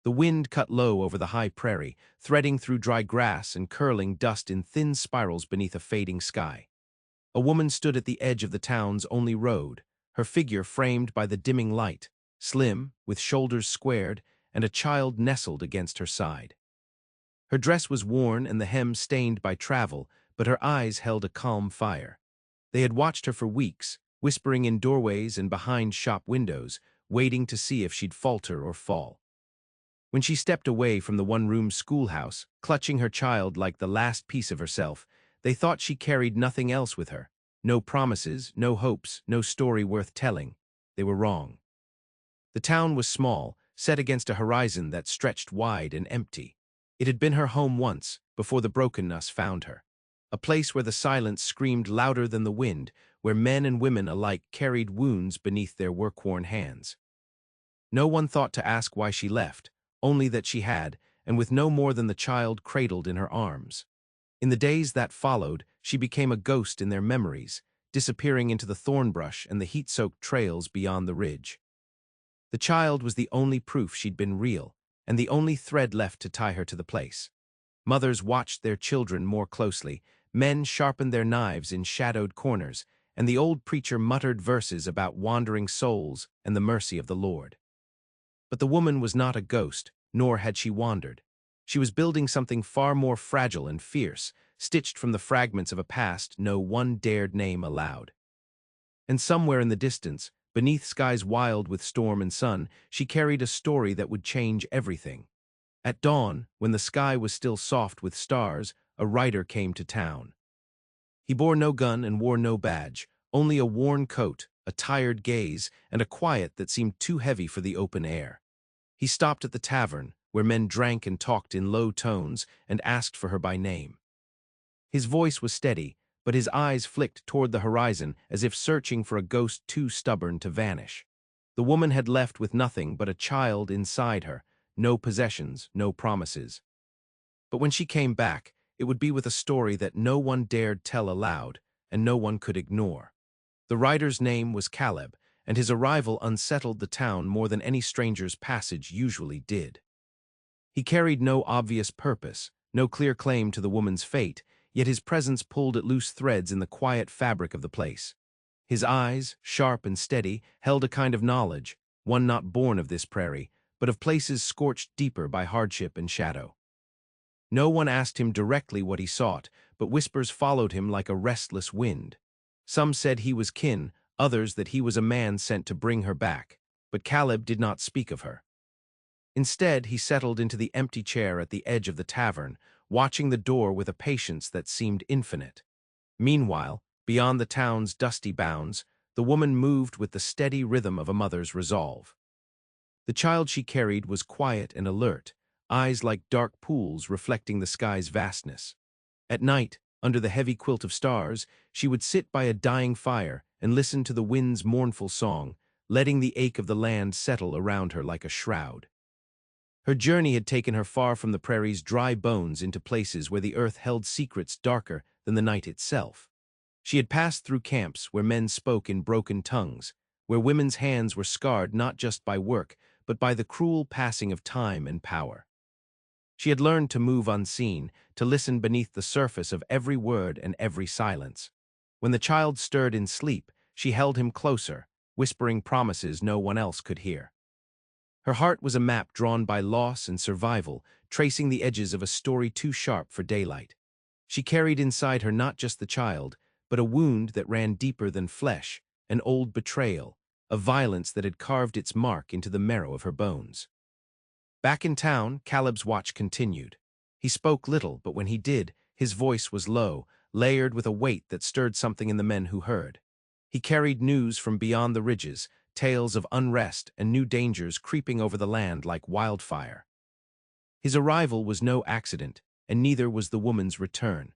The wind cut low over the high prairie, threading through dry grass and curling dust in thin spirals beneath a fading sky. A woman stood at the edge of the town's only road, her figure framed by the dimming light, slim, with shoulders squared, and a child nestled against her side. Her dress was worn and the hem stained by travel, but her eyes held a calm fire. They had watched her for weeks, whispering in doorways and behind shop windows, waiting to see if she'd falter or fall. When she stepped away from the one-room schoolhouse, clutching her child like the last piece of herself, they thought she carried nothing else with her. No promises, no hopes, no story worth telling. They were wrong. The town was small, set against a horizon that stretched wide and empty. It had been her home once, before the brokenness found her. A place where the silence screamed louder than the wind, where men and women alike carried wounds beneath their work-worn hands. No one thought to ask why she left, only that she had, and with no more than the child cradled in her arms. In the days that followed, she became a ghost in their memories, disappearing into the thornbrush and the heat-soaked trails beyond the ridge. The child was the only proof she'd been real, and the only thread left to tie her to the place. Mothers watched their children more closely, men sharpened their knives in shadowed corners, and the old preacher muttered verses about wandering souls and the mercy of the Lord. But the woman was not a ghost, nor had she wandered. She was building something far more fragile and fierce, stitched from the fragments of a past no one dared name aloud. And somewhere in the distance, beneath skies wild with storm and sun, she carried a story that would change everything. At dawn, when the sky was still soft with stars, a rider came to town. He bore no gun and wore no badge, only a worn coat, a tired gaze, and a quiet that seemed too heavy for the open air. He stopped at the tavern, where men drank and talked in low tones, and asked for her by name. His voice was steady, but his eyes flicked toward the horizon as if searching for a ghost too stubborn to vanish. The woman had left with nothing but a child inside her, no possessions, no promises. But when she came back, it would be with a story that no one dared tell aloud, and no one could ignore. The rider's name was Caleb, and his arrival unsettled the town more than any stranger's passage usually did. He carried no obvious purpose, no clear claim to the woman's fate, yet his presence pulled at loose threads in the quiet fabric of the place. His eyes, sharp and steady, held a kind of knowledge, one not born of this prairie, but of places scorched deeper by hardship and shadow. No one asked him directly what he sought, but whispers followed him like a restless wind. Some said he was kin, others that he was a man sent to bring her back, but Caleb did not speak of her. Instead, he settled into the empty chair at the edge of the tavern, watching the door with a patience that seemed infinite. Meanwhile, beyond the town's dusty bounds, the woman moved with the steady rhythm of a mother's resolve. The child she carried was quiet and alert, eyes like dark pools reflecting the sky's vastness. At night, under the heavy quilt of stars, she would sit by a dying fire and listen to the wind's mournful song, letting the ache of the land settle around her like a shroud. Her journey had taken her far from the prairie's dry bones into places where the earth held secrets darker than the night itself. She had passed through camps where men spoke in broken tongues, where women's hands were scarred not just by work, but by the cruel passing of time and power. She had learned to move unseen, to listen beneath the surface of every word and every silence. When the child stirred in sleep, she held him closer, whispering promises no one else could hear. Her heart was a map drawn by loss and survival, tracing the edges of a story too sharp for daylight. She carried inside her not just the child, but a wound that ran deeper than flesh, an old betrayal, a violence that had carved its mark into the marrow of her bones. Back in town, Caleb's watch continued. He spoke little, but when he did, his voice was low, layered with a weight that stirred something in the men who heard. He carried news from beyond the ridges, tales of unrest and new dangers creeping over the land like wildfire. His arrival was no accident, and neither was the woman's return.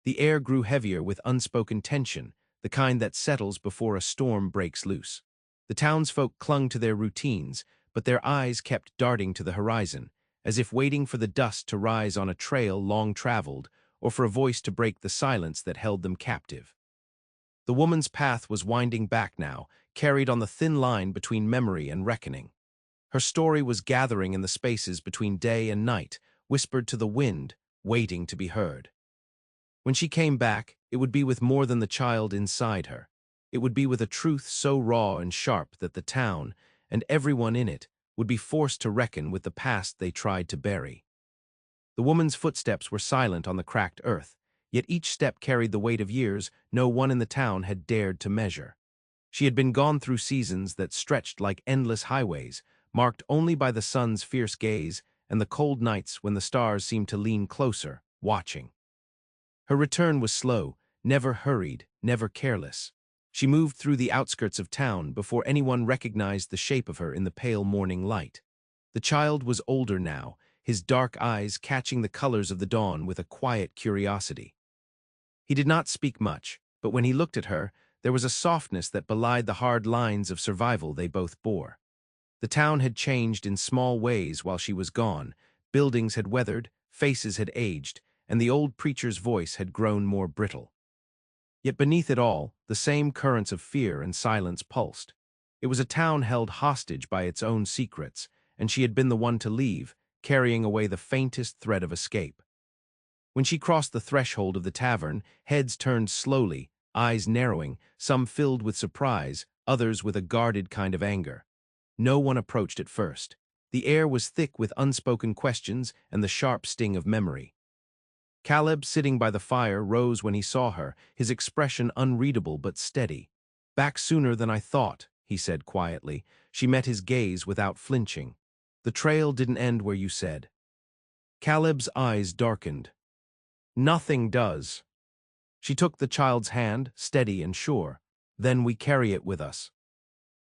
The air grew heavier with unspoken tension, the kind that settles before a storm breaks loose. The townsfolk clung to their routines, but their eyes kept darting to the horizon, as if waiting for the dust to rise on a trail long traveled, or for a voice to break the silence that held them captive. The woman's path was winding back now, carried on the thin line between memory and reckoning. Her story was gathering in the spaces between day and night, whispered to the wind, waiting to be heard. When she came back, it would be with more than the child inside her. It would be with a truth so raw and sharp that the town, and everyone in it, would be forced to reckon with the past they tried to bury. The woman's footsteps were silent on the cracked earth, yet each step carried the weight of years no one in the town had dared to measure. She had been gone through seasons that stretched like endless highways, marked only by the sun's fierce gaze and the cold nights when the stars seemed to lean closer, watching. Her return was slow, never hurried, never careless. She moved through the outskirts of town before anyone recognized the shape of her in the pale morning light. The child was older now, his dark eyes catching the colors of the dawn with a quiet curiosity. He did not speak much, but when he looked at her, there was a softness that belied the hard lines of survival they both bore. The town had changed in small ways while she was gone. Buildings had weathered, faces had aged, and the old preacher's voice had grown more brittle. Yet beneath it all, the same currents of fear and silence pulsed. It was a town held hostage by its own secrets, and she had been the one to leave, carrying away the faintest thread of escape. When she crossed the threshold of the tavern, heads turned slowly, eyes narrowing, some filled with surprise, others with a guarded kind of anger. No one approached at first. The air was thick with unspoken questions and the sharp sting of memory. Caleb, sitting by the fire, rose when he saw her, his expression unreadable but steady. "Back sooner than I thought," he said quietly. She met his gaze without flinching. "The trail didn't end where you said." Caleb's eyes darkened. "Nothing does." She took the child's hand, steady and sure. "Then we carry it with us."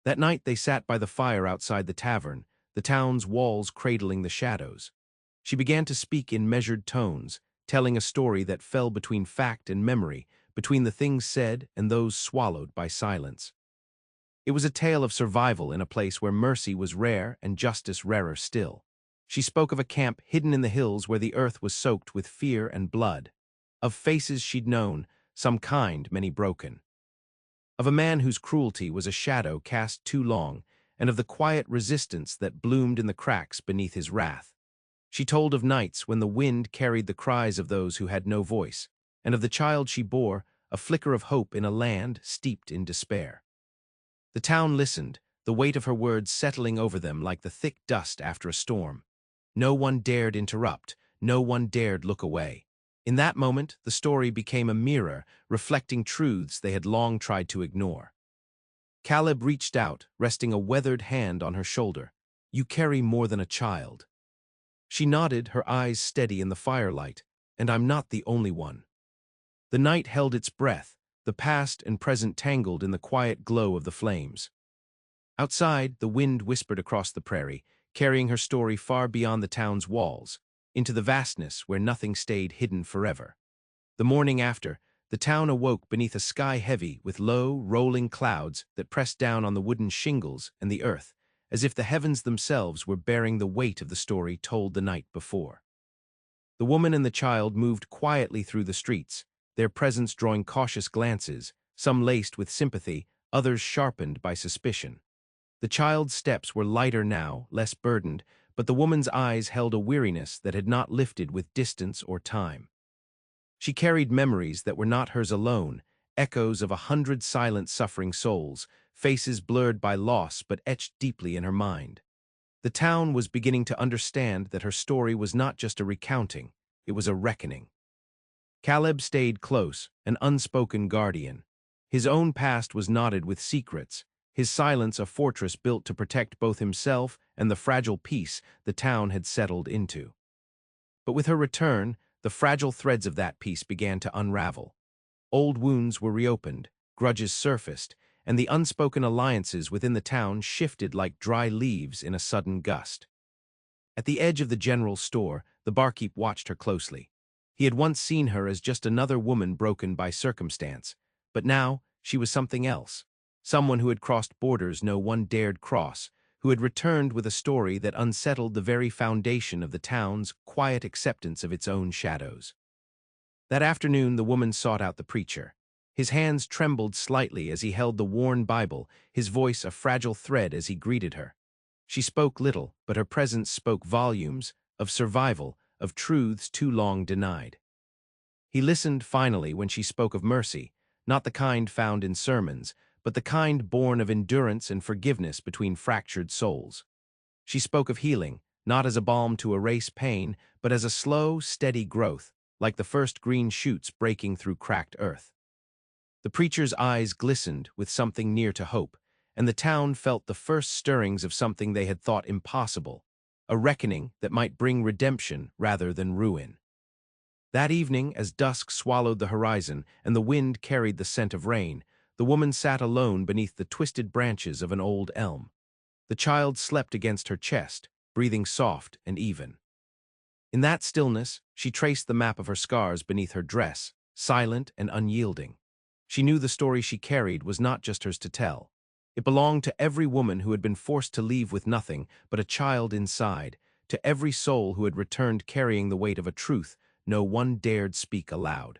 That night they sat by the fire outside the tavern, the town's walls cradling the shadows. She began to speak in measured tones, telling a story that fell between fact and memory, between the things said and those swallowed by silence. It was a tale of survival in a place where mercy was rare and justice rarer still. She spoke of a camp hidden in the hills where the earth was soaked with fear and blood, of faces she'd known, some kind, many broken, of a man whose cruelty was a shadow cast too long, and of the quiet resistance that bloomed in the cracks beneath his wrath. She told of nights when the wind carried the cries of those who had no voice, and of the child she bore, a flicker of hope in a land steeped in despair. The town listened, the weight of her words settling over them like the thick dust after a storm. No one dared interrupt, no one dared look away. In that moment, the story became a mirror, reflecting truths they had long tried to ignore. Caleb reached out, resting a weathered hand on her shoulder. "You carry more than a child." She nodded, her eyes steady in the firelight. "And I'm not the only one." The night held its breath, the past and present tangled in the quiet glow of the flames. Outside, the wind whispered across the prairie, carrying her story far beyond the town's walls, into the vastness where nothing stayed hidden forever. The morning after, the town awoke beneath a sky heavy with low, rolling clouds that pressed down on the wooden shingles and the earth, as if the heavens themselves were bearing the weight of the story told the night before. The woman and the child moved quietly through the streets, their presence drawing cautious glances, some laced with sympathy, others sharpened by suspicion. The child's steps were lighter now, less burdened, but the woman's eyes held a weariness that had not lifted with distance or time. She carried memories that were not hers alone, echoes of 100 silent suffering souls, faces blurred by loss but etched deeply in her mind. The town was beginning to understand that her story was not just a recounting, it was a reckoning. Caleb stayed close, an unspoken guardian. His own past was knotted with secrets, his silence a fortress built to protect both himself and the fragile peace the town had settled into. But with her return, the fragile threads of that peace began to unravel. Old wounds were reopened, grudges surfaced, and the unspoken alliances within the town shifted like dry leaves in a sudden gust. At the edge of the general store, the barkeep watched her closely. He had once seen her as just another woman broken by circumstance, but now she was something else. Someone who had crossed borders no one dared cross, who had returned with a story that unsettled the very foundation of the town's quiet acceptance of its own shadows. That afternoon the woman sought out the preacher. His hands trembled slightly as he held the worn Bible, his voice a fragile thread as he greeted her. She spoke little, but her presence spoke volumes, of survival, of truths too long denied. He listened finally when she spoke of mercy, not the kind found in sermons, but the kind born of endurance and forgiveness between fractured souls. She spoke of healing, not as a balm to erase pain, but as a slow, steady growth, like the first green shoots breaking through cracked earth. The preacher's eyes glistened with something near to hope, and the town felt the first stirrings of something they had thought impossible, a reckoning that might bring redemption rather than ruin. That evening, as dusk swallowed the horizon and the wind carried the scent of rain, the woman sat alone beneath the twisted branches of an old elm. The child slept against her chest, breathing soft and even. In that stillness, she traced the map of her scars beneath her dress, silent and unyielding. She knew the story she carried was not just hers to tell. It belonged to every woman who had been forced to leave with nothing but a child inside, to every soul who had returned carrying the weight of a truth no one dared speak aloud.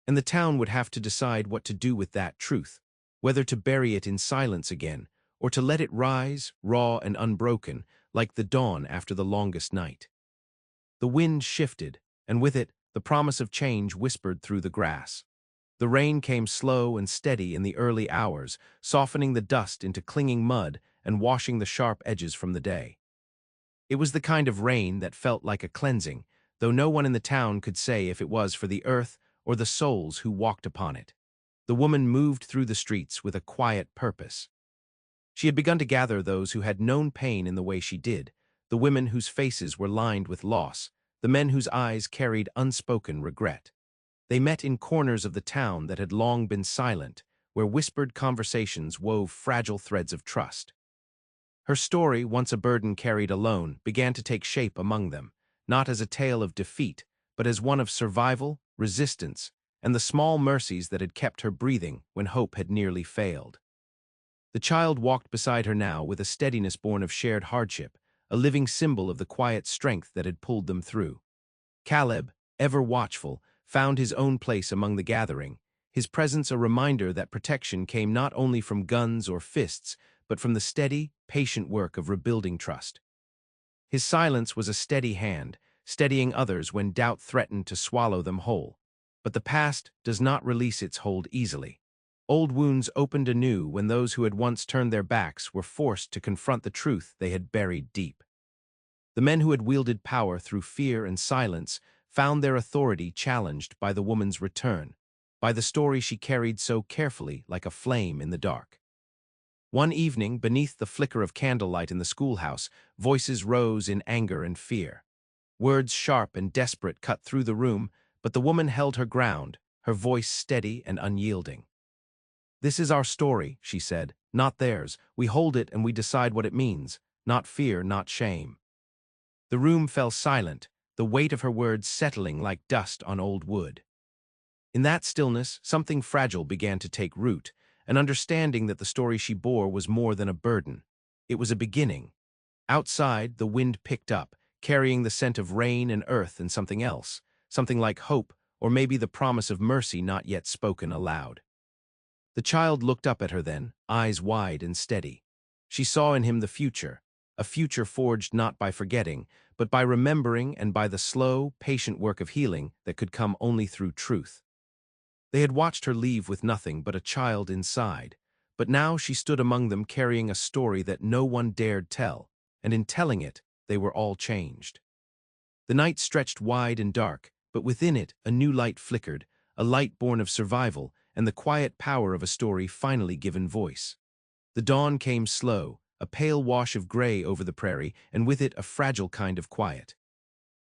And the town would have to decide what to do with that truth, whether to bury it in silence again, or to let it rise, raw and unbroken, like the dawn after the longest night. The wind shifted, and with it, the promise of change whispered through the grass. The rain came slow and steady in the early hours, softening the dust into clinging mud and washing the sharp edges from the day. It was the kind of rain that felt like a cleansing, though no one in the town could say if it was for the earth or the souls who walked upon it. The woman moved through the streets with a quiet purpose. She had begun to gather those who had known pain in the way she did, the women whose faces were lined with loss, the men whose eyes carried unspoken regret. They met in corners of the town that had long been silent, where whispered conversations wove fragile threads of trust. Her story, once a burden carried alone, began to take shape among them, not as a tale of defeat, but as one of survival, resistance, and the small mercies that had kept her breathing when hope had nearly failed. The child walked beside her now with a steadiness born of shared hardship, a living symbol of the quiet strength that had pulled them through. Caleb, ever watchful, found his own place among the gathering, his presence a reminder that protection came not only from guns or fists, but from the steady, patient work of rebuilding trust. His silence was a steady hand, steadying others when doubt threatened to swallow them whole. But the past does not release its hold easily. Old wounds opened anew when those who had once turned their backs were forced to confront the truth they had buried deep. The men who had wielded power through fear and silence found their authority challenged by the woman's return, by the story she carried so carefully like a flame in the dark. One evening, beneath the flicker of candlelight in the schoolhouse, voices rose in anger and fear. Words sharp and desperate cut through the room, but the woman held her ground, her voice steady and unyielding. "This is our story," she said, "not theirs. We hold it and we decide what it means. Not fear, not shame." The room fell silent, the weight of her words settling like dust on old wood. In that stillness, something fragile began to take root, an understanding that the story she bore was more than a burden. It was a beginning. Outside, the wind picked up, carrying the scent of rain and earth and something else, something like hope, or maybe the promise of mercy not yet spoken aloud. The child looked up at her then, eyes wide and steady. She saw in him the future, a future forged not by forgetting, but by remembering and by the slow, patient work of healing that could come only through truth. They had watched her leave with nothing but a child inside, but now she stood among them carrying a story that no one dared tell, and in telling it, they were all changed. The night stretched wide and dark, but within it a new light flickered, a light born of survival and the quiet power of a story finally given voice. The dawn came slow, a pale wash of gray over the prairie, and with it a fragile kind of quiet.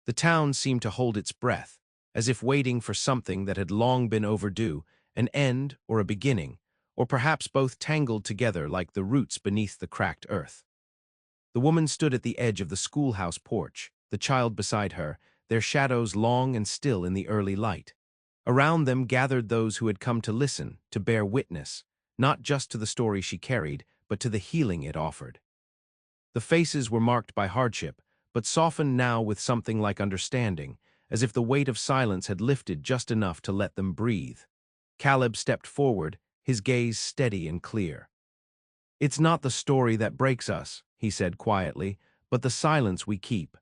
The town seemed to hold its breath, as if waiting for something that had long been overdue, an end or a beginning, or perhaps both tangled together like the roots beneath the cracked earth. The woman stood at the edge of the schoolhouse porch, the child beside her, their shadows long and still in the early light. Around them gathered those who had come to listen, to bear witness, not just to the story she carried, but to the healing it offered. The faces were marked by hardship, but softened now with something like understanding, as if the weight of silence had lifted just enough to let them breathe. Caleb stepped forward, his gaze steady and clear. It's not the story that breaks us, he said quietly, but the silence we keep.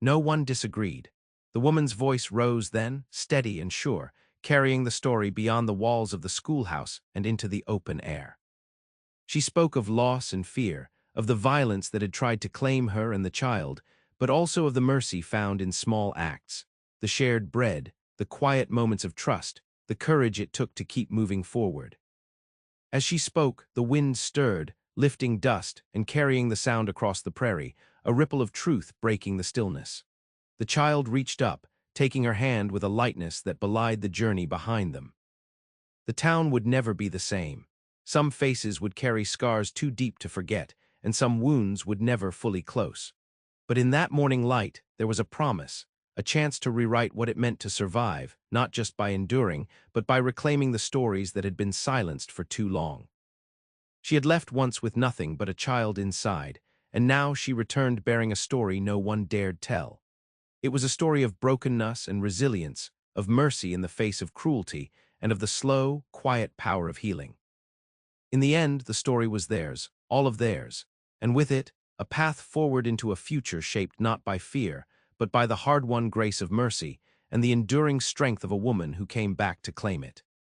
No one disagreed. The woman's voice rose then, steady and sure, carrying the story beyond the walls of the schoolhouse and into the open air. She spoke of loss and fear, of the violence that had tried to claim her and the child, but also of the mercy found in small acts, the shared bread, the quiet moments of trust, the courage it took to keep moving forward. As she spoke, the wind stirred, lifting dust and carrying the sound across the prairie, a ripple of truth breaking the stillness. The child reached up, taking her hand with a lightness that belied the journey behind them. The town would never be the same. Some faces would carry scars too deep to forget, and some wounds would never fully close. But in that morning light, there was a promise, a chance to rewrite what it meant to survive, not just by enduring, but by reclaiming the stories that had been silenced for too long. She had left once with nothing but a child inside, and now she returned bearing a story no one dared tell. It was a story of brokenness and resilience, of mercy in the face of cruelty, and of the slow, quiet power of healing. In the end, the story was theirs, all of theirs, and with it, a path forward into a future shaped not by fear, but by the hard-won grace of mercy and the enduring strength of a woman who came back to claim it.